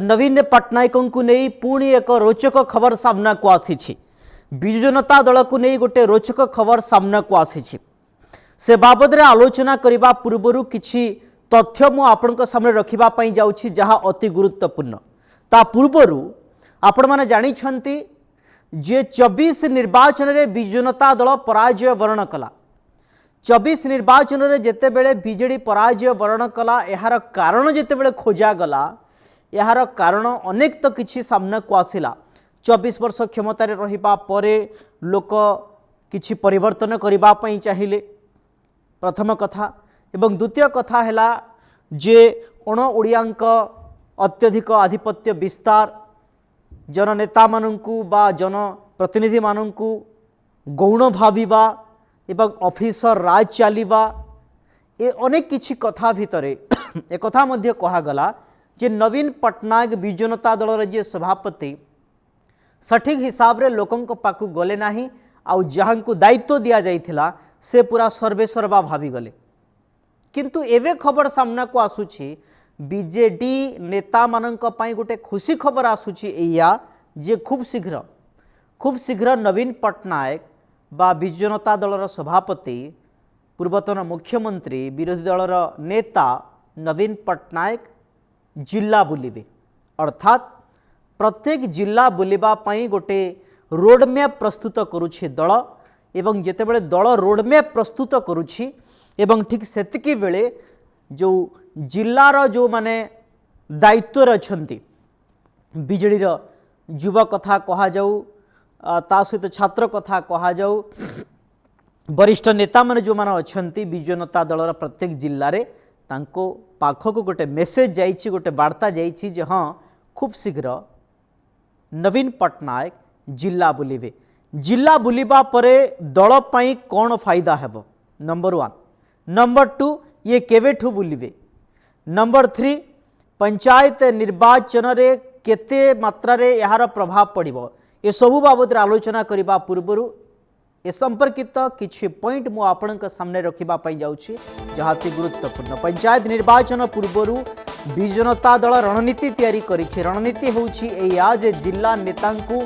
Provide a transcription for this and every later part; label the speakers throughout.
Speaker 1: नवीन पट्टनायक को नहीं पुणी एक रोचक खबर सामना को आसी। विजु जनता दल को नहीं गोटे रोचक खबर सामना को आसी। से बाबद रे आलोचना करने पूर्व किछि तथ्य मु आपन सामने रखिबा पई जाउछि जहा अति गुरुत्वपूर्ण। ता पूर्व आपण माने जानी छंती जे 24 निर्वाचन रे विजु जनता दल पराजय वर्ण कला। 24 निर्वाचन रे जेते बेले बीजेडी पराजय वर्ण कला यार कारण जेते बेले खोजा गला यार कारण अनेक तो किछि सामना को आसिला। 24 वर्ष क्षमतार रहिबा परे लोक किछि परिवर्तन करिबा पई चाहिले प्रथम कथा। एवं द्वितीय कथा हैला जे अण ओडियांक अत्यधिक आधिपत्य विस्तार जननेता मानंकु बा जन प्रतिनिधि मानंकु गौण भाविबा एवं ऑफिसर राज चलिबा ए अनेक किछि कथा भितरे एक कथा मध्य कहा गला जे नवीन पट्टनायक विजु जनता दल जे सभापति सठिक हिसाब रे लोकंक पाकु गले नाही आउ जहांकु दायित्व दिया जाइथिला से पूरा सर्वेसर्वा भावी गले। किंतु एवे खबर सामना को आसुछि बीजेडी नेता मानंक पई गोटे खुशी खबर आसुछि एया जे खूब शीघ्र नवीन पट्टनायक बा विजु जनता दलर सभापति पूर्वतन मुख्यमंत्री विरोधी दलर नेता नवीन पट्टनायक जिला बुलिबे। अर्थात प्रत्येक जिला बुलिबा पई गोटे रोडमैप प्रस्तुत करुछि दल एवं जेतेबेले दल रोडमैप प्रस्तुत करुछि एवं ठीक सेतिकी बेले जो जिलार जो माने दायित्व अछंती बीजेडी युवा कथा कहा जाऊ ता सहित छात्र कथा कहा जाऊ वरिष्ठ नेता माने जो माने अछंती विजु जनता दलर प्रत्येक जिल्ला रे तांको पाखक गोटे मेसेज जाइछि गोटे वार्ता जाइछि जे हाँ खूब शीघ्र नवीन पट्टनायक जिला बुलिबे। जिला बुलिबा परे दल पई कौन फायदा हेबो नंबर 1। नंबर 2 ये केवेठु बुलिबे। नंबर 3 पंचायत निर्वाचन रे केते मात्रा रे यार प्रभाव पड़िबो ए सबु बाबद आलोचना करिबा पूर्वरु ए संपर्कित किछि पॉइंट मु आपनक सामने रखिबा पई जाउछि जहाती गुरुत्वपूर्ण। पंचायत निर्वाचन पूर्वरु विजु जनता दल रणनीति तैयारी करिछि। रणनीति होउछि एया जे जिला नेतांकु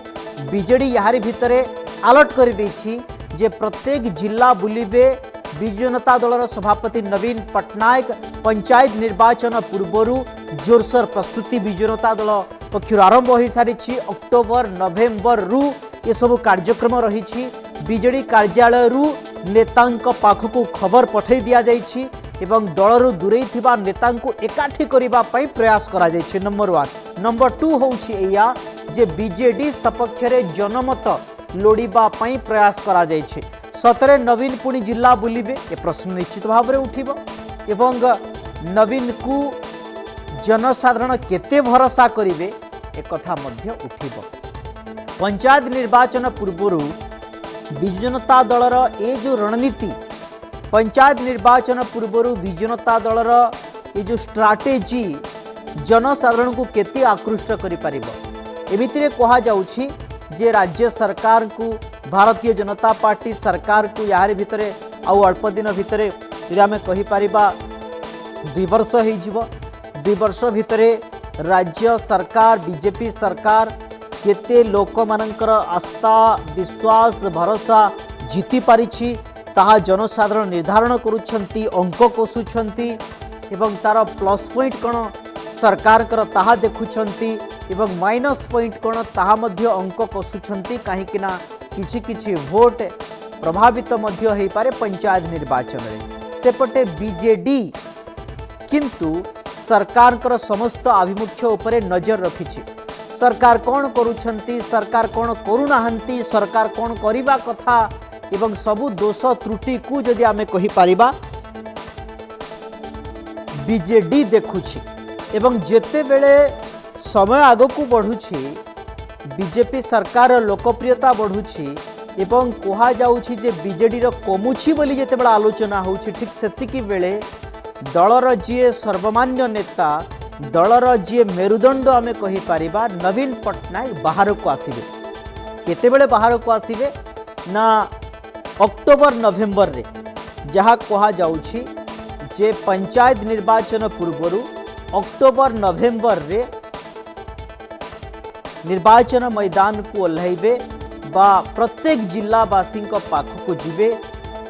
Speaker 1: बीजेडी याहारी भितरे अलर्ट कर देछि जे प्रत्येक जिला बुलिबे विजु जनता दलर सभापति नवीन पट्टनायक। पंचायत निर्वाचन पूर्वरु जोरसोर प्रस्तुति विजु जनता दल पक्षर आरंभ हो सारी। अक्टोबर नवेम्बर रु ये सब कार्यक्रम रही बीजेडी कार्यालय रु नेतांक पाखकु खबर पठै दिया जाइछि एवं दलरु दूरे थिबा नेतांकु एकाठी करिबा पई प्रयास करा जाइछि नंबर 1। नंबर 2 होउछि एया जे बीजेडी सपक्ष रे जनमत लोड़ीबा पई प्रयास करा जाइछि। सतरे नवीन पुणी जिला बुलिबे ए प्रश्न निश्चित भाव रे उठिबो एवं नवीन को जनसाधारण केते भरोसा करिवे ए कथा मध्य उठिबो। पंचायत निर्वाचन पूर्वरु विजु जनता दलर ए जो रणनीति पंचायत निर्वाचन पूर्वरु विजु जनता दलर ये जो स्ट्राटेजी जनसाधारण को केते आकृष्ट करि परिबो। एमितिरे कहा जाउछि जे राज्य सरकार को भारतीय जनता पार्टी सरकार को यार भितरे आउ अल्प दिन भितरे यदि आमे कहि परिबा 2 वर्ष हो जिवो। 2 वर्ष भितरे राज्य सरकार बीजेपी सरकार केते लोक मानकर आस्था विश्वास भरोसा जीति पारिछि ताहा जनसाधारण निर्धारण करुछंती अंक कोसुछंती एवं तार प्लस पॉइंट कोन सरकार कर ताहा देखुछंती एवं माइनस पॉइंट कोन ताहा मध्य अंक कोसुछंती काहे कि ना किछि किछि वोट प्रभावित मध्य हेइ पारे पंचायत निर्वाचन रे। सेपटे बीजेडी किंतु सरकार कर समस्त आभिमुख्य उपरे नजर रखिछि। सरकार कौन करुछंती सरकार कौन करूनाहंती सरकार कौन करिबा कथा एवं सबु दोष त्रुटि को जदि आमे कहि पारिबा बीजेडी देखुछि एवं जेते बेले समय आगकू बढ़ुछि बीजेपी सरकार लोकप्रियता बढ़ुछि एवं कहा जाउछि जे बीजेडी रो कमुछि बोली जेते बेले आलोचना होउछि ठीक सेतिकी बेले दलर जी सर्वमान्य नेता दलर जी मेरुदंड आमे कहि पारिबा नवीन पट्टनायक बाहर को आसिबे। केतेबेले बाहर को आसिबे ना अक्टोबर नवेम्बर रे जहा कहा जाउछि जे पंचायत निर्वाचन पूर्वरु अक्टोबर नवेम्बर रे निर्वाचन मैदान को ओह्लैबे बा प्रत्येक जिलावासी पाखक जीवे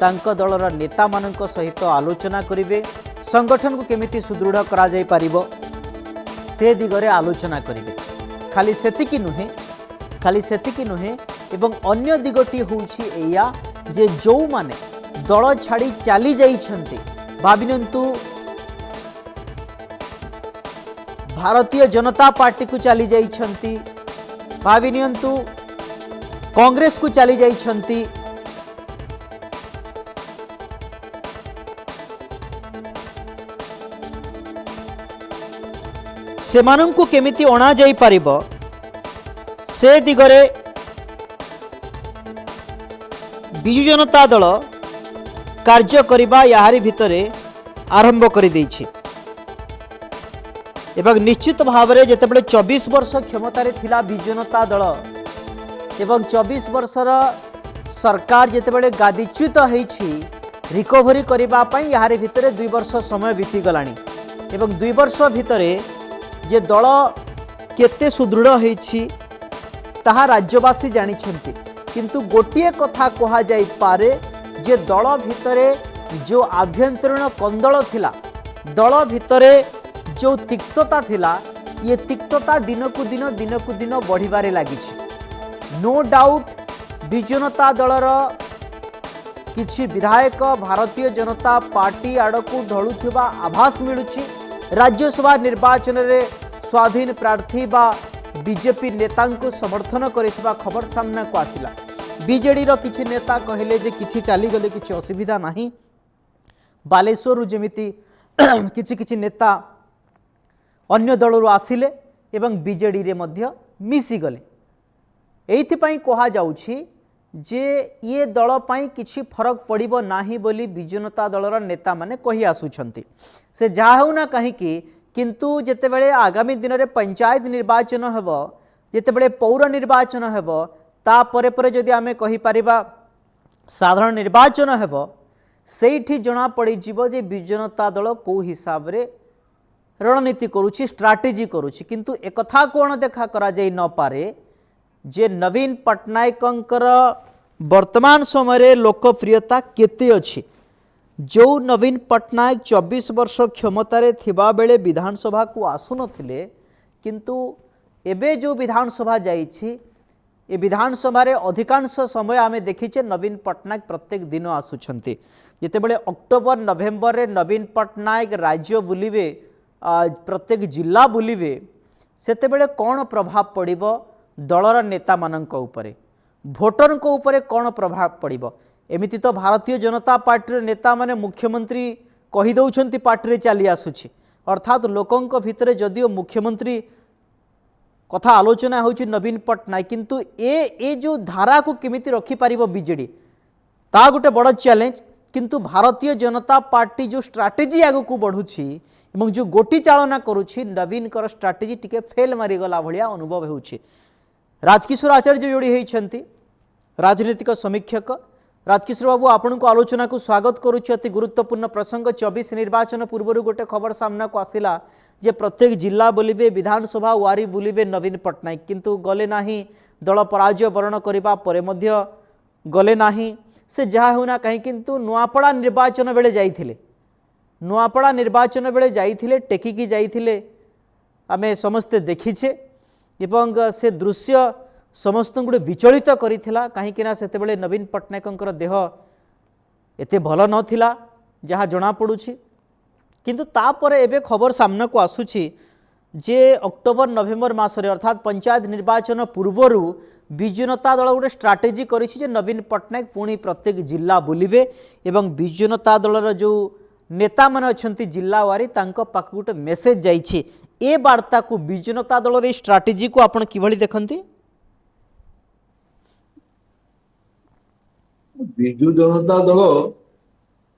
Speaker 1: तांको दलर नेता मानक सहित आलोचना करिवे संगठन को केमिति सुदृढ़ करा जाय पारिबो से दिगरे आलोचना करिवे। खाली सेतिकी नुहे एवं अन्य दिगटी होउछि एया जे जो माने दल छाड़ी चली जाइछन्ति भाबिनंतु भारतीय जनता पार्टी को चली जाइछन्ति भाबिनियंतु कांग्रेस को चली जाइछन्ति सेमानंकु केमिति अणा जाई पारिबो से दिगरे बिजु जनता दल कार्य करिबा याहारी भितरे आरंभ करि दैछि एवं निश्चित भाव में जेतेबेले 24 वर्ष क्षमतार थिला बिजु जनता दल एवं 24 वर्षर सरकार जेतेबेले गादीच्युत होइछि रिकवरी करिबा पई याहारी भितरे 2 वर्ष समय बीती गलानी एवं 2 वर्ष भितरे जे दल केते सुदृढ़ होइछि ताहा राज्यवासी जानिछन्ति किंतु गोटिए कथा कहा जाई पारे जे दल भितरे जो आभ्यंतरीण कंदल थिला दल भितरे जो तिक्तता थिला ये तिक्तता दिनकु दिन बढ़िबारे लागिछि। नो डाउट बिजु जनता दलर किछि विधायक भारतीय जनता पार्टी आड़कू ढलुथिबा आभास मिलुछि। राज्यसभा निर्वाचन रे स्वाधीन प्रार्थी बा बीजेपी नेता को समर्थन करिथिबा खबर सामना को आसिला। बीजेडी रो किछि नेता कहले जे किछि चाली गले किछि असुविधा नाही। बालेश्वर जेमिति किछि नेता अन्य दलरू आसिले एवं बीजेडी रे मध्य मिसी गले। एइथिपाई कहा जाउछि जे ये दल पाई किछि फरक पड़िबो नाही बोली बिजु जनता दलर नेता माने कहि आसुछन्ति। से जा हो ना कहीं किंतु जेतेबेले आगामी दिन में पंचायत निर्वाचन हेब जेतेबेले पौर निर्वाचन हेब ता परे परे जदि आमे कहि परिबा साधारण निर्वाचन हेब सेठी जना पड़ी जीवो जे बिजु जनता दल को हिसाब रे रणनीति करुछि स्ट्राटेजी करुछि। किंतु एकथा कोण देखा करा जाई न पारे जे नवीन पट्टनायकंकर वर्तमान समय लोकप्रियता केते अछि। जो नवीन पट्टनायक 24 वर्ष क्षमतार थिबा बेले विधानसभा को आसु नथिले किंतु एबे जो विधानसभा जाइछि ए विधानसभा रे अधिकांश समय आमे देखिछे नवीन पट्टनायक प्रत्येक दिन आसुछन्ति। जेतेबेले अक्टोबर नवेम्बर रे नवीन पट्टनायक राज्य बुलिबे प्रत्येक जिला बुलिबे सेतेबेले कौन प्रभाव पड़िबो दलर नेता मानक उपरे भोटर को उपरे कौन प्रभाव पड़िबो। एमिति तो भारतीय जनता पार्टी नेता माने मुख्यमंत्री कही दउछन्ति पार्टी चली आसुछि अर्थात लोकंक भितरे जदिओ मुख्यमंत्री कथा आलोचना होछि नवीन पट्टनायक किंतु ए जो धारा को केमिति रखि पारिबो बीजेडी ता गोटे बड़ चैलेंज। किंतु भारतीय जनता पार्टी जो स्ट्राटेजी आगु को बढ़ुछि एवं जो गोटी चालना करुछि नवीन कर स्ट्राटेजी टिके फेल मारी गला भलिया अनुभव होछि। राजकिशोर आचार्य जोड़ी होइछन्ति राजनीतिक समीक्षक। राजकिशोर बाबू आपण को आलोचना को स्वागत करुछि। अति गुरुत्वपूर्ण प्रसंग 24 निर्वाचन पूर्व गोटे खबर सामना को आसिला जे प्रत्येक जिला बुलिबे विधानसभा वारी बुलिबे नवीन पट्टनायक किंतु गले नाही दल पराजय वरण करिबा परे मध्य गले नाही। से जहा होना कहीं किंतु नुआपड़ा निर्वाचन बेले जाइथिले नुआपड़ा निर्वाचन बेले जाइथिले टेकिकी जाइथिले आमे समस्ते देखिछे एवं से दृश्य समस्त गुड़े विचलित करिथिला कहीं सेतेबेले नवीन पट्टनायकंकर देह एते भल नथिला जहाँ जना पड़ुछि। किंतु तापरे एबे खबर सामना को आसुछि जे अक्टोबर नवेम्बर मासरे अर्थात पंचायत निर्वाचन पूर्वरु बिजु जनता दल गोटे स्ट्राटेजी करिछि जे नवीन पट्टनायक पुणी प्रत्येक जिला बुलिबे एवं बिजु जनता दलर जो नेता माने अछंती जिला वारी तांको पाख गोटे मेसेज जाइछि। ए वार्ता को बिजु जनता दलर ए स्ट्राटेजी को आपण किभଳି देखंती?
Speaker 2: बिजु जनता दल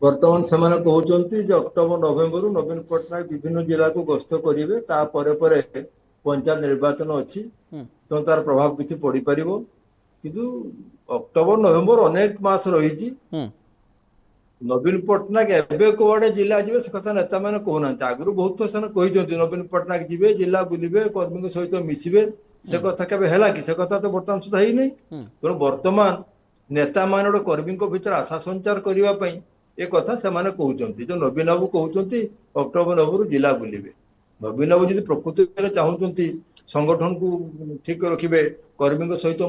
Speaker 2: वर्तमान से कहते अक्टोबर नवेम्बर नवीन पट्टनायक विभिन्न जिला को गस्त करेंगे पंचायत निर्वाचन अच्छी तो तार प्रभाव किसी पड़ पार किंतु अक्टोबर नवेम्बर अनेक मास रही नवीन पट्टनायक एवं कौड़े जिला जी से कथा नेता मैंने कहना आगु बहुत थर कही नवीन पट्टनायक जी जिला बुलवे कर्मी सहित मिसवे से कथा केबे हैला कि से कथा तो वर्तमान सुधा ही नहीं तेणु वर्तमान नेता मान कर्मी भीतर आशा संचार करने ए कथा से कहते जो नवीन बाबू कहते अक्टोबर नवंबर जिला बुलिबे नवीन बाबू जी प्रकृति में चाहते संगठन को ठीक रखिए कर्मी सहित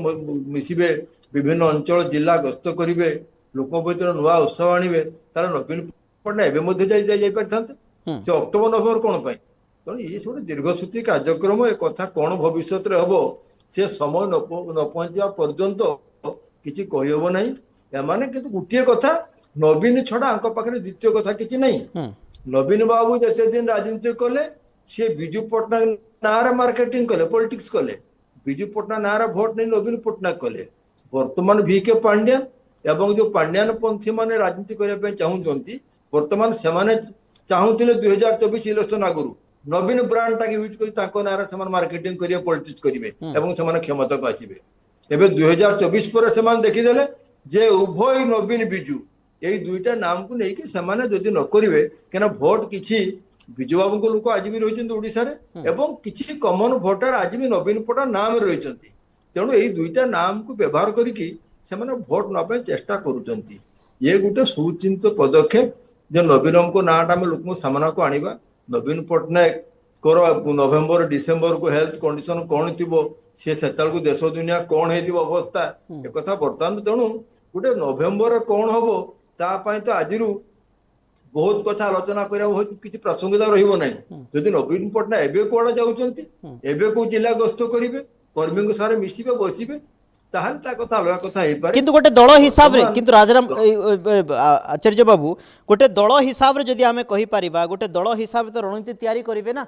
Speaker 2: मिसबे विभिन्न अंचल जिला गस्त करेंगे लोक भीतर नुआ उत्साह आणवे तार नवीन पट्टनायक था से अक्टोबर नवंबर कौन पाई तेणु ये सब दीर्घसूत्री कार्यक्रम एक कथा कौन भविष्य हम से समय न पहुंचा पर्यंत किसी कहब ना एमाने किंतु गोटे कथा नवीन छड़ा आंक पाखे द्वितीय कथा किसी नहीं नवीन बाबू जिते दिन राजनीति कले सी विजु पट्टनायक नारे मार्केटिंग कले पॉलिटिक्स कले विजु पट्टनायक नारे भोट नहीं नवीन पट्टनायक कले वर्तमान VK पांड्यान एवं जो पांड्यान पंथी माने राजनीति करने चाहते वर्तमान से चाहूले 2024 इलेक्शन आगुरी नवीन ब्रांड टाक यूज कर नारे मार्केटिंग करेंगे पॉलिटिक्स करेंगे और क्षमता को आसवे एवं 2024 पर से देखीदे जे उभय नवीन विजु यही दुईटा नाम को लेकिन से न करेंगे क्या भोट किसी विजु बाबू को लोक आज भी रही ओडिशा एवं किसी कमन भोटर आज भी नवीन पट्टनायक नाम रही तेणु यही दुईटा नाम को व्यवहार करके भोट नापे चेष्टा करुँच ये गोटे सुचिंत पदक्षेप जो नवीन को नाटा आम लोक सामना को आनिबा नवीन पट्टनायक नवेम्बर डिसेम्बर को हेल्थ कंडीशन कौन थी सी से देश दुनिया कौन हो अवस्था एक बर्तमान तेणु गोटे नवेम्बर कौन हम तापाई तो आज बहुत कथा आलोचना करा किसी प्रासंगिकता रही जदि नवीन पट्टनायक एवं कौन जाऊँच को जिला गस्त करेंगे कर्मी सारे मिसबे बसबे कथा अलग कथा
Speaker 1: किंतु गोटे दल हिसाब रे किंतु राजाराम आचार्य बाबू गोटे दल हिसाब रे जदि आमे कहि परिबा गोटे दल हिसाब तो रणनीति तैयारी करिवे ना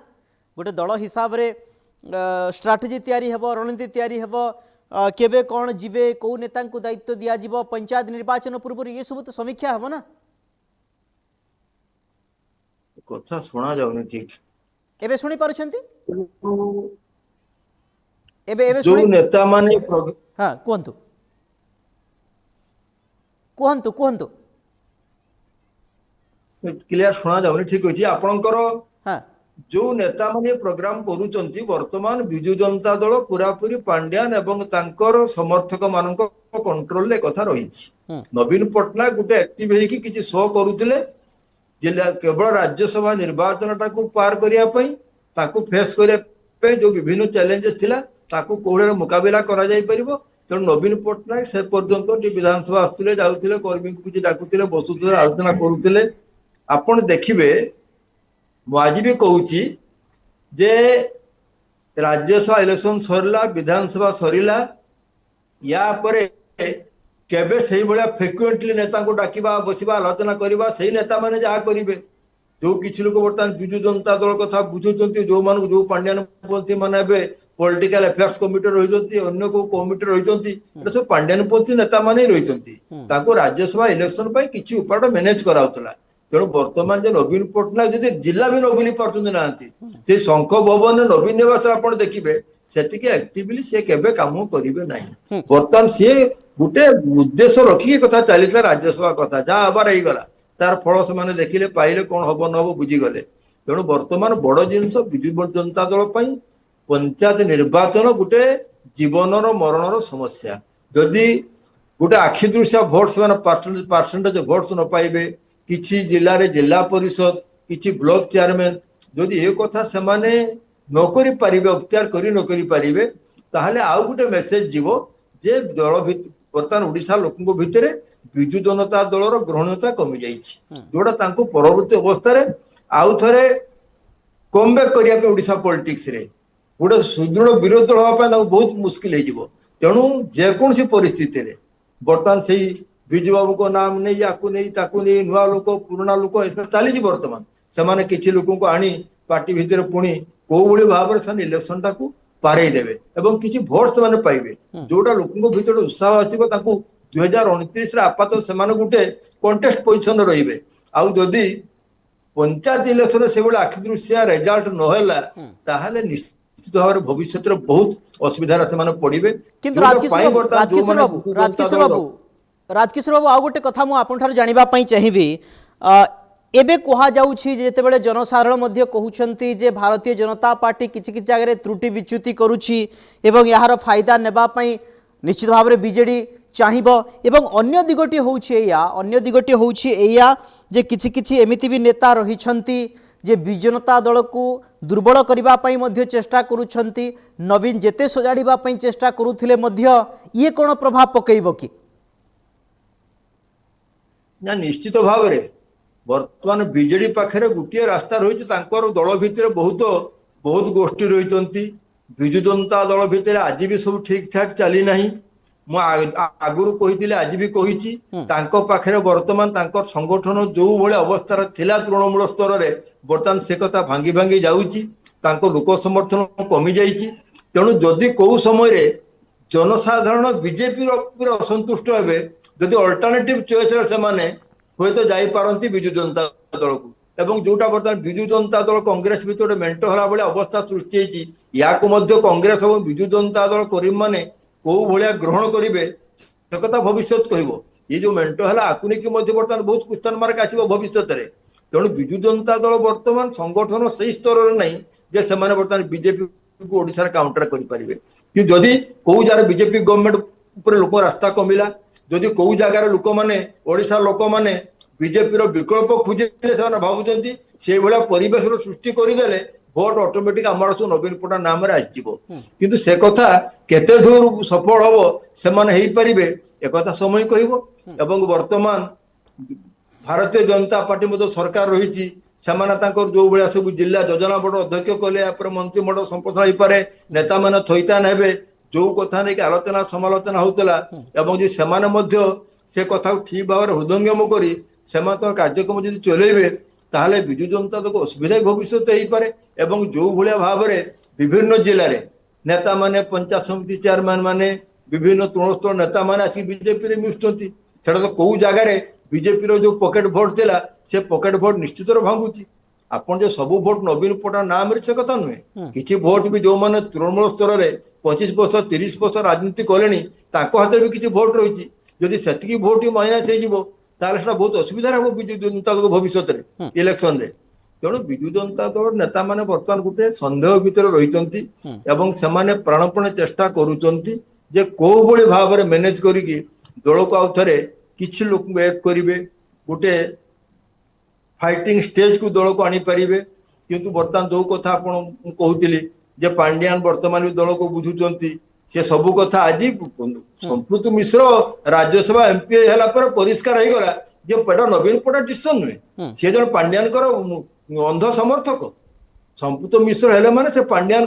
Speaker 1: गोटे दल हिसाब रे स्ट्राटेजी तैयारी हेबो रणनीति तैयारी हेबो केबे कोन जिवे को नेता को दायित्व दिया जिवो पंचायत निर्वाचन पूर्व ये सब तो समीक्षा हेबो ना
Speaker 2: कथा सुना जाउनी ठीक
Speaker 1: एबे सुनी पारुछंती एबे
Speaker 2: जो नेता माने
Speaker 1: हाँ कहतु कहतु कहतु
Speaker 2: क्लियर सुना जाउनी ठीक अछि आपनकर
Speaker 1: हाँ
Speaker 2: जो नेता माने प्रोग्राम करूचंती वर्तमान बिजु जनता दल पूरा पूरी पांड्यान एवं तांकर समर्थक मानक कंट्रोल ले कथा रहिछि नवीन पट्टनायक गुटे एक्टिव हे कि किछि शो करूतिले जिला केवल राज्यसभा निर्वाचन टाकू पार करिया पई ताकू फेस करिया पे जो विभिन्न चैलेंजेस थिला ताकू कोड़े मुकाबला करा जाई परिबो तेणु नवीन पट्टनायक से पर्यंत विधानसभा आसुले जाउतिले कर्मी को किछि डाकुतिले बसुतिले आलोचना करूतिले आपण देखिबे आज भी कहूची जे राज्यसभा इलेक्शन सरला विधानसभा सरिला या परे केबे सही बळा फ्रिक्वेंटली नेता को डाकिबा बसिबा आलोचना करिबा सही नेता माने जहा करिवे जो किछि लोक वर्तमान बिजु जनता दल कथा बुझुचंती जो मान जो पांड्यान पंथी माने बे पॉलिटिकल अफेयर्स कमिटी रही अन्य को कमिटी रही सब पांड्यान पंथी नेता माने रही राज्यसभा इलेक्शन पर किसी उपाय मैनेज कराउतला तेणु वर्तमान जो नवीन पट्टनायक जदि जिला भी न बुली पार्टी ना से शंख भवन नवीन निवास आप देखिए से एक्टिवली सी केबे काम करेंगे ना बर्तमान सी गोटे उद्देश्य रखिए कथा चलता राज्यसभा कथा जहाँ हबार होगला तार फल से देखिले पाइले कौन हम न हम बुझीगले तेणु बर्तमान बड़ जिनस विजु जनता दल पंचायत निर्वाचन गोटे जीवनर मरणर समस्या जदि गोटे आखि दृश्य भोट से परसेंटेज भोट न पाइबे किसी जिले में जिला परिषद किसी ब्लॉक चेयरमैन जदि ये कथा से न करि पारिबे अख्तियार करि न करि पारिबे ताहले आउ गोटे मेसेज जीवो जे दल बर्तमान ओडिशा लोकंको भितरे विजु जनता दलर ग्रहणीयता कमी जाइछि जोड़ा तांको परवर्ती अवस्था रे आउ थरे कमबैक करिया पे ओडिशा पॉलिटिक्स रे गोटे सुदृढ़ विरोध दल हवा बहुत मुस्किल हो तेणु जेकोसी परिस्थिति रे बर्तमान से विजु बाबू को नाम नहीं याकू नहीं नुआ लोक पुराना लोक चली बर्तमान से किसी लोक को आनी पार्टी भितर पुणी कौ भाव से इलेक्शन टाक पारे देवे एवं किसी भोट से पाइबे जोटा लोक भीतर उत्साह आसो 2029 आपात से गोटे कंटेस्ट पोजिशन रे आदि पंचायत इलेक्शन से आखि दृश्य रेजल्ट नहला ताहले निश्चित भाव भविष्य बहुत असुविधा से पड़े
Speaker 1: राजकिशोर बाबू आउ गोटे कथा मुझे आपन ठार जानिबा पई चाहिबी एबे कहा जाउछि जेतेबेले जनसाधारण मध्य कहउछंती जे भारतीय जनता पार्टी किछि किछि जगह त्रुटि विच्युति करुछि एवं यार फायदा नेबा पई निश्चित भाव में बीजेडी चाहिब एवं अन्य दिगटी होउछि एया जे किछि किछि एमिति भी नेता रहिछंती जे विजु जनता दल को दुर्बल करबा पई मध्य चेष्टा करुछंती नवीन जेते सजाड़िबा पई चेष्टा करुथिले मध्य ये कोन प्रभाव पकईब कि
Speaker 2: ना निश्चित भाव में वर्तमान बीजेडी पाखे गोटे रास्ता रही दल भितर बहुत बहुत गोष्ठी रही विजु जनता दल भितर आज भी सब ठीक ठाक चली ना आगुरी कही आज भी कही पाखे वर्तमान संगठन जो भाई अवस्था थिला तृणमूल स्तर में बर्तमान से कथा भांगी भांगी जाऊँगी लोक समर्थन कमी जाइए तेणु जदि कौ समय जनसाधारण बीजेपी असंतुष्ट हे जदि अल्टरनेटिव चॉइस से हुए तो जापारती विजु जनता दल को एवं जोटा बर्तमान विजु जनता दल कांग्रेस भीतर मेंट होला भाई अवस्था सृष्टि होती या कांग्रेस और विजु जनता दल कर्मी मैंने कौ भाया ग्रहण करेंगे से कथा भविष्य कह ये जो मेंट है आकु नहीं बर्तमान बहुत क्वेश्चन मार्क आसो भविष्य में तेणु विजु जनता दल बर्तमान संगठन से स्तर में नहीं जे से बर्तमान बीजेपी को ओडिशा काउंटर करेंगे कि जदि कौ जार बीजेपी गवर्नमेंट लोक रास्ता कमिला जदि कौ जगार लोक मैंने ओडिशा लोक मैंने बीजेपी विकल्प खोजिले से भावुं से भाया परिवेश सृष्टि करदे भोट ऑटोमेटिक आम सब नवीन पट्टनायक नाम किंतु से कथा केते दूर सफल हम से एक समय कह वर्तमान भारतीय जनता पार्टी मध्य सरकार रही जो भाया सब जिला योजना बोर्ड अध्यक्ष कले मंत्रिमंडल संपोषण हो पारे नेता मैंने थईतान हे जो कथा नहीं आलोचना समालोचना होता से कथा ठीक भाव में हृदयंगम कर कार्यक्रम जो चलेबे ताहले विजु जनता दल को असुविधा भविष्य हो पारे जो भाया भाव में विभिन्न जिले में नेता माने पंचायत समिति चेयरमैन माने विभिन्न तृणस्तर नेता माने आसिक बीजेपी में मिशुंट से तो कौ जगार बीजेपी जो पॉकेट भोट थिला से पॉकेट भोट निश्चित भांगुची आपन जो सब भोट नवीन पट्टनायक नाम से कथा नुहे किसी भोट भी जो मैंने तृणमूल स्तर में 25 वर्ष 30 वर्ष राजनीति कले हाथ में किसी भोट रही जदि से भोट ही माइनस हो बहुत असुविधा हम विजु जनता दल भविष्य में इलेक्शन रे तेणु विजु जनता दल नेता मैंने बर्तमान गोटे सन्देह भितर रही प्राणपणे चेष्टा करुँचे कौ भाव में मैनेज करी दल को आउ थे किसी लोक एक करेंगे गोटे फाइटिंग स्टेज को दल को आनीपारे किंतु बर्तमान जो कथा कहती जे पांड्यान वर्तमान भी दल को बुझुंट से सबू कथा आज संप्रीत मिश्र राज्यसभा एमपी है परिष्कार हो गला जे पेट नवीन पट्टनायक डिसीजन नुहे सी जन पांड्यान अंध समर्थक संप्रीत मिश्र हेले माने से पांड्यान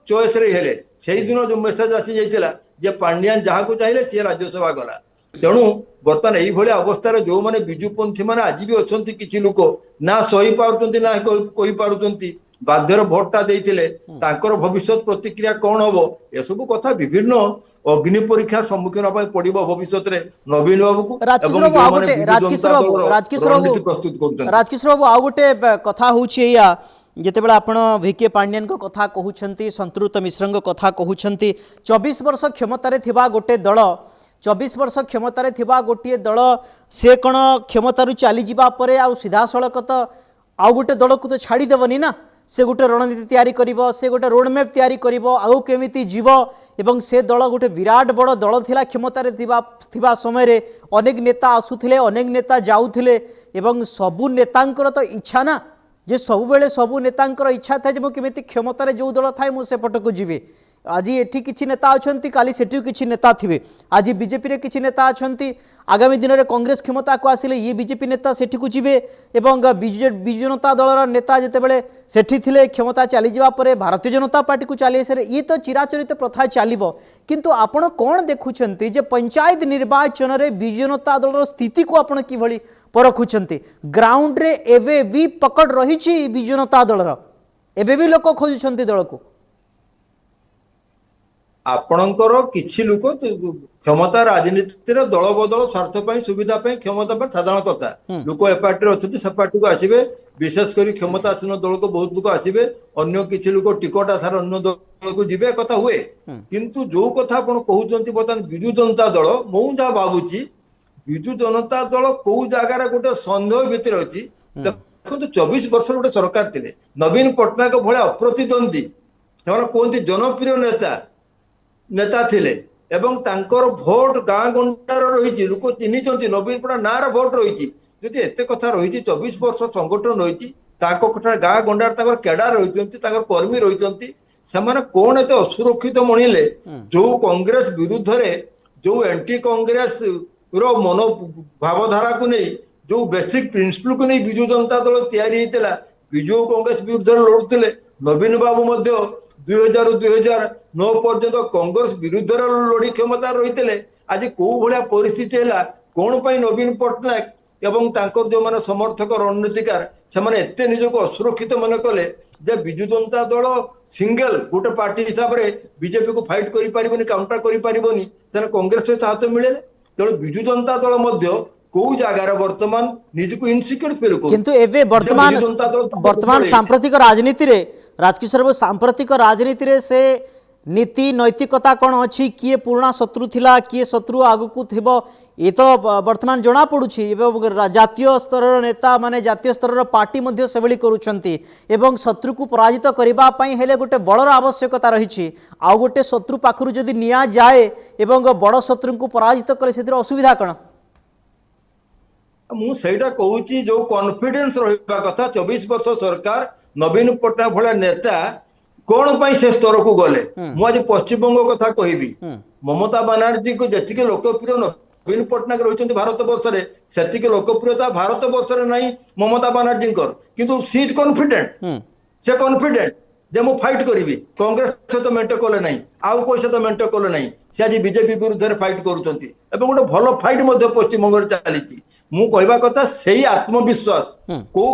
Speaker 2: चॉइस रे से दिन जो मेसेज आसी जाइए जे पांड्यान जहाँ को चाहिए सी राज्यसभा गला तेणु बर्तमान यही अवस्था जो मैंने विजुपंथी मैंने आज भी अच्छा किसी लोक ना सही पार्टी ना कही पार्टी बाध्यर भोटा देते भविष्य प्रतिक्रिया कौन हम एसबू कथा विभिन्न अग्नि परीक्षा सम्मुखीन पड़ो भविष्य में नवीन बाबू को
Speaker 1: राजकिशोर बाबू आउ गोटे कथा होया जितेबाला आपण भिके पांड्यान को कथा कहउछंती संतृप्त मिश्र कथा कहउछंती 24 वर्ष क्षमतार थिबा गोटे दल 24 वर्ष क्षमतार थिबा गोटे दल से कौन क्षमतारू चली जावा परे आ सीधा सड़क तो आउ गोटे दल को तो छाड़ी देवनी ना से गोटे रणनीति तैयारी करिवो से गोटे रोड मैप तैयारी करिवो आउ केमिति जीव एवं से दल गोटे विराट बड़ दल थिला क्षमतार थिबा समय रे अनेक नेता आसुथिले अनेक नेता जाउथिले एवं सबु नेतांकर तो इच्छा ना जे सबु बेले सबु नेतांकर इच्छा था जे मो केमिति क्षमतार जो दल थाए मो से पटक जीवे आज एठी किछि नेता अछंती काली सेठी किछि नेता थिबे आज बीजेपी रे किछि नेता अछंती आगामी दिन में कांग्रेस क्षमता को आसिले ये बीजेपी नेता सेठी को जीवे एवं विजु जनता दलर नेता जेते बेले सेठी थिले क्षमता चली जावा परे भारतीय जनता पार्टी को चली आसे ये तो चिराचरित प्रथा चलिबो किंतु आपण कोन देखुछंती जे पंचायत निर्वाचन रे विजु जनता दलर स्थिति को आपण किभली परखुछंती ग्राउंड रे एवे भी पकड़ रहिछि विजु जनता दलर एबे भी लोक खोजुछंती दल को
Speaker 2: आपणकर किछि लोक क्षमता राजनीति दल बदल स्वार्थ सुविधा क्षमता पर साधारण कथा लोक ए पार्टी अच्छे से पार्टी को आसवे विशेषकर क्षमतासीन दल को बहुत लोक आसवे अन्य किछि लोक टिकट आधार अन्य दल को जीवे कथा हुए किंतु जो कथा आप कहते बर्तमान विजु जनता दल मु जहाँ भावुची विजु जनता दल कौ जगार गोटे सन्देह भितर अच्छी ଦେଖନ୍ତୁ 24 ବର୍ଷ ଗୋଟେ ସରକାର ଥିଲେ ନବୀନ ପଟ୍ଟନାୟକ ଭଳିଆ ଅପ୍ରତିଦ୍ୱନ୍ଦ୍ୱୀ ସେମାନେ କୁହନ୍ତି ଜନପ୍ରିୟ ନେତା ଥିଲେ ଏବଂ ତାଙ୍କର ଭୋଟ ଗାଁ ଗଣ୍ଡାର ରହିଛି ଲୋକ ଚିହ୍ନିଛନ୍ତି ନବୀନ ପଟ୍ଟନାୟକ ନାଁର ଭୋଟ ରହିଛି ଯଦି ଏତେ କଥା ରହିଛି 24 ବର୍ଷ ସଂଗଠନ ରହିଛି ତାଙ୍କ କଥା ଗାଁ ଗଣ୍ଡାର ତାଙ୍କର କେଡା ରହିଛନ୍ତି ତାଙ୍କର କର୍ମୀ ରହିଛନ୍ତି ସେମାନେ କଣ ଏତେ ଅସୁରକ୍ଷିତ ମଣିଲେ ଯୋଉ କଂଗ୍ରେସ ବିରୁଦ୍ଧରେ ଯୋଉ ଏଣ୍ଟି କଂଗ୍ରେସ ର ମନ ଭାବଧାରାକୁ ନେଇ ଯୋଉ ବେସିକ ପ୍ରିନ୍ସିପଲ କୁ ନେଇ ବିଜୁ ଜନତା ଦଳ ତିଆରି ହେଇଥିଲା ବିଜୁ କଂଗ୍ରେସ ବିରୁଦ୍ଧରେ ଲଢୁଥିଲେ ନବୀନ ବାବୁ ମଧ୍ୟ 2000 ରୁ 2009 ପର୍ଯ୍ୟନ୍ତ କଂଗ୍ରେସ ବିରୁଦ୍ଧରେ ଲଢି କ୍ଷମତା ରହିଥିଲେ ଆଜି କୋଉ ଭଳିଆ ପରିସ୍ଥିତି ହେଲା କଣ ପାଇଁ ନବୀନ ପଟ୍ଟନାୟକ ଏବଂ ତାଙ୍କର ଯୋଉମାନେ ସମର୍ଥକ ରଣନୀତିକାର ସେମାନେ ଏତେ ନିଜକୁ ଅସୁରକ୍ଷିତ ମନେ କଲେ ଯେ ବିଜୁ ଜନତା ଦଳ ସିଙ୍ଗଲ ଗୋଟେ ପାର୍ଟି ହିସାବରେ ବିଜେପି କୁ ଫାଇଟ୍ କରିପାରିବନି କାଉଣ୍ଟର କରିପାରିବନି ସେମାନେ କଂଗ୍ରେସ ସହିତ ହାତ ମିଳେଲେ ତେଣୁ ବିଜୁ ଜନତା ଦଳ ମଧ୍ୟ କୋଉ ଜାଗାରେ ବର୍ତ୍ତମାନ ନିଜକୁ ଇନସିକ୍ୟୁର ଫିଲ୍ କରୁଛି
Speaker 1: କିନ୍ତୁ ଏବେ ବର୍ତ୍ତମାନ ସାମ୍ପ୍ରତିକ ରାଜନୀତିରେ ରାଜକିଶୋର ବାବୁ ସାମ୍ପ୍ରତିକ ରାଜନୀତିରେ ସେ नीति नैतिकता कौन अच्छी किए पुराना शत्रु थिला किए शत्रु आगु थिबो ये तो वर्तमान जना पड़ुछि जातीय स्तर नेता माने जातीय स्तर पार्टी मध्य सेभली करूछंती एवं शत्रु को पराजित करबा पई हेले गोटे बड़र आवश्यकता रही आउ गोटे शत्रु पाखरु जदि निया जाए एवं बड़ शत्रु को पराजित करे सेतिर असुविधा कौन
Speaker 2: मु सेटा कहूची जो कॉन्फिडेंस रहिबा कथा 24 वर्ष सरकार नवीन पट्टनायक भला नेता कौन पाई से स्तर को गले मु आज पश्चिम बंग कथा कहबी ममता बनर्जी को जतिके लोकप्रिय नवीन पट्टनायक रहिचंती भारत वर्ष रे सेतिके लोकप्रियता भारत वर्ष रे नहीं ममता बनर्जी किंतु सी इज कॉन्फिडेंट से कॉन्फिडेंट जे मु फाइट करिवि कांग्रेस सहित मेंटेन कले नहीं आउ कोई सहित मेंटेन कले नहीं से आज बीजेपी विरुद्ध रे फाइट करूचंती एवं गोटे भलो फाइट मध्य पश्चिम बंग रे चालीची मु कहबा कथा सेही आत्मविश्वास को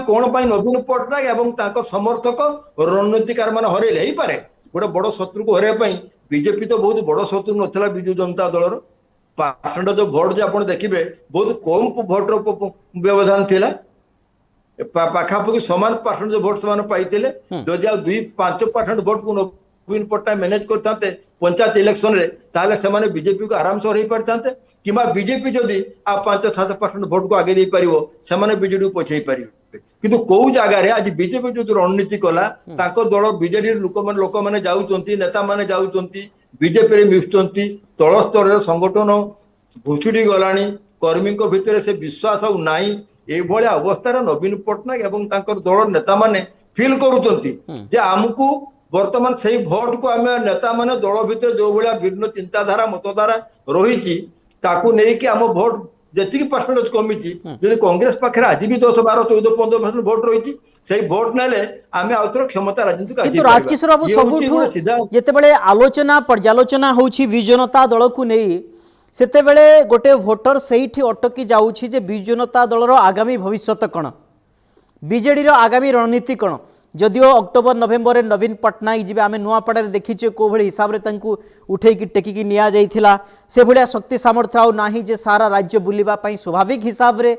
Speaker 2: कौन नवीन पट्टनायक एवं ताको समर्थक रणनीतिकार मान हरेले ही पारे गोटे बड़ शत्रु को हरैया बीजेपी तो बहुत बड़ शत्रु नथिला बिजु जनता दलर परसेंटेज भोट जो आप देखिए बहुत कम भोटर व्यवधान थिला पाखापाखि समान परसेंटेज भोट से पाइले जदि आ 2-5% भोट को नवीन पट्टनायक मैनेज करते पंचायत इलेक्शन रे ताले से बीजेपी को आराम से हरई पारिथांते किंबा बीजेपी जदि आ 5-7% भोट को आगे दे पारिवो सेमाने बीजेडी को पछेई पारिबे किंतु कोउ जगह रे आज बीजेपी जो रणनीति कला ताको दल बीजेडी लोक माने जाउचंती नेता माने जाउचंती बीजेपी रे मिशुचंती तळ स्तर रे संगठन भुसुडी गलानी कर्मी को भितर से विश्वास आ नाही ए भली अवस्था रे नवीन पट्टनायक एवं ताकर दल नेता माने फील करूचंती जे हमकु वर्तमान से भोट को आम नेता माने दल भितर जो भाया भिन्न चिंताधारा मतधारा रही ताकू नहीं कि आम भोट जी परसेंटेज कमी जब कांग्रेस पाखे आज भी 10-12-14-15% भोट रही से भोट नेले आम आउथर क्षमता राजनीति
Speaker 1: राजकिशोर बाबू सबुठु जेतेबेले आलोचना पर्यालोचना होउछि विजु जनता दल को नहीं सेतेबेले गोटे भोटर सेठी अटकी जाउछि जे विजु जनता दलर आगामी भविष्यत कौन बीजेडी रो आगामी रणनीति कौन जदिओ अक्टोबर नवेम्बर में नवीन पट्टनायक जी आम नुआपड़ा देखीचे को भाई हिसाब से उठेकी टेकिकी निया जाइथिला से भाया शक्ति सामर्थ्य आउ नाही जे सारा राज्य बुलिबा पई स्वाभाविक हिसाब रे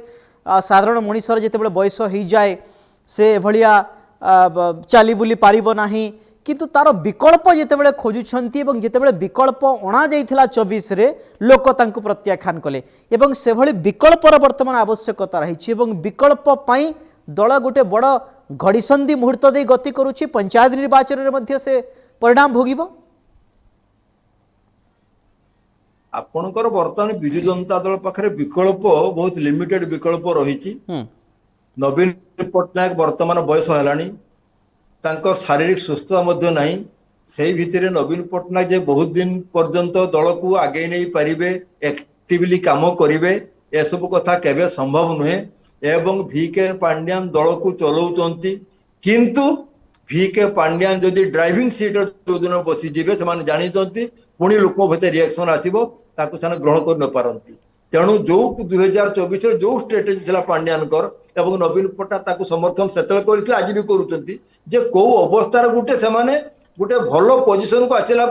Speaker 1: साधारण मनीषर जितेबाला बयस हो जाए से भलिया चली बुली पारिबो नाही किंतु तार विकल्प जितेबाला खोजुछंती एवं जितेबाला विकल्प अणा जाइथिला 24 रे लोक तांको प्रत्याख्यान कले एवं से भली विकल्पर वर्तमान आवश्यकता रही एवं विकल्प पई दल गोटे बड़ घड़ीसंधि मुहूर्त दे गति करुच्ची पंचायत निर्वाचन रे मध्य से परिणाम भोगिबो
Speaker 2: आपणकर वर्तमान बिजु जनता दल पाखरे विकल्प बहुत लिमिटेड विकल्प रही नवीन पट्टनायक वर्तमान बयस हेलानी तांको शारीरिक सुस्थता मध्य नहीं सेही भितरे नवीन पट्टनायक जे बहुत दिन पर्यंत दल को आगे नहीं पारिबे एक्टिवली काम करिवे ए सब कथा केबे संभव नुहे एवं VK पांड्यान दल को चलाउचंती किंतु VK पांड्यान जदि ड्राइविंग सीट जो दिन बसी जीवे से जानी पुणी लोक भीतर रिएक्शन आसो ताकू से ग्रहण कर न पारती तेणु जो 2024 जो स्ट्रेटेजी था पांड्यानकर एवं नवीन पट्टनायक समर्थन से आज भी करुँच कौ अवस्थार गोटे से गोटे भल पोजिशन को आसला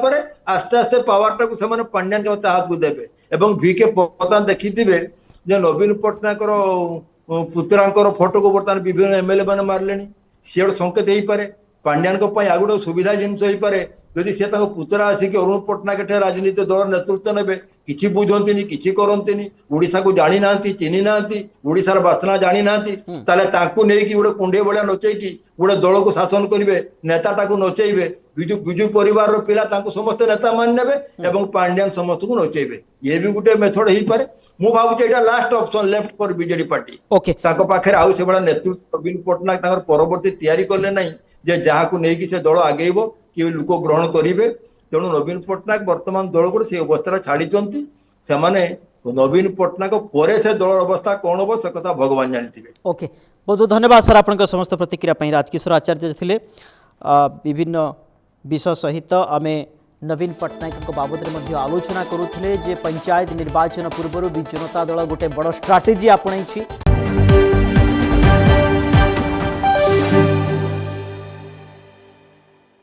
Speaker 2: आस्ते आस्ते पावर टाक से पांड्यान के हाथ को देवे एवं VK बर्तमान देखिथे नवीन पट्टनायक पुत्रांकर फोटो को बर्तमान विभिन्न MLA मैंने मारे सी गोटे संकेत हो पारे पांड्यान आ गोटे सुविधा जिनस हो पारे जदि से पुतरा आसिक अरुण पट्टनायक राजनीति दल नेतृत्व नेबे किछि बुझंतिनी किछि करंतिनी ओडिशा को जानी नांती चिनी नांती ओडिशार बासना जानी नांती ताले तांकु नै कि गोटे कुंडे भलिया नचैकी गोटे दल को शासन करिवे नेताटा को नचैबे बिजु बिजु परिवार रो पिला तांकु समस्त नेता मान नेबे एवं पांड्यान समस्त को नचैबे ये भी गोटे मेथड हेई पारे मु भाबुचे एटा last option left for BJD party
Speaker 1: okay
Speaker 2: ताको पाखरे आउ से बड़ा नेतृत्व नवीन पट्टनायक ताकर परवर्ती तैयारी करले नहीं जे जहाँ को नहीं कि से दल आगेब कि लोक ग्रहण करेंगे तेणु नवीन पट्टनायक वर्तमान दल को से अवस्था छाड़ी से नवीन पट्टनायक पर से दल अवस्था कौन हम से कथा भगवान जानी।
Speaker 1: ओके बहुत बहुत धन्यवाद सर आपन समस्त प्रतिक्रिया पई राजकिशोर आचार्य थिले विभिन्न विषय सहित आमे नवीन पट्टनायक बाबद में आलोचना करुले जे पंचायत निर्वाचन पूर्व विजु जनता दल गोटे बड़ स्ट्राटेजी आपणाई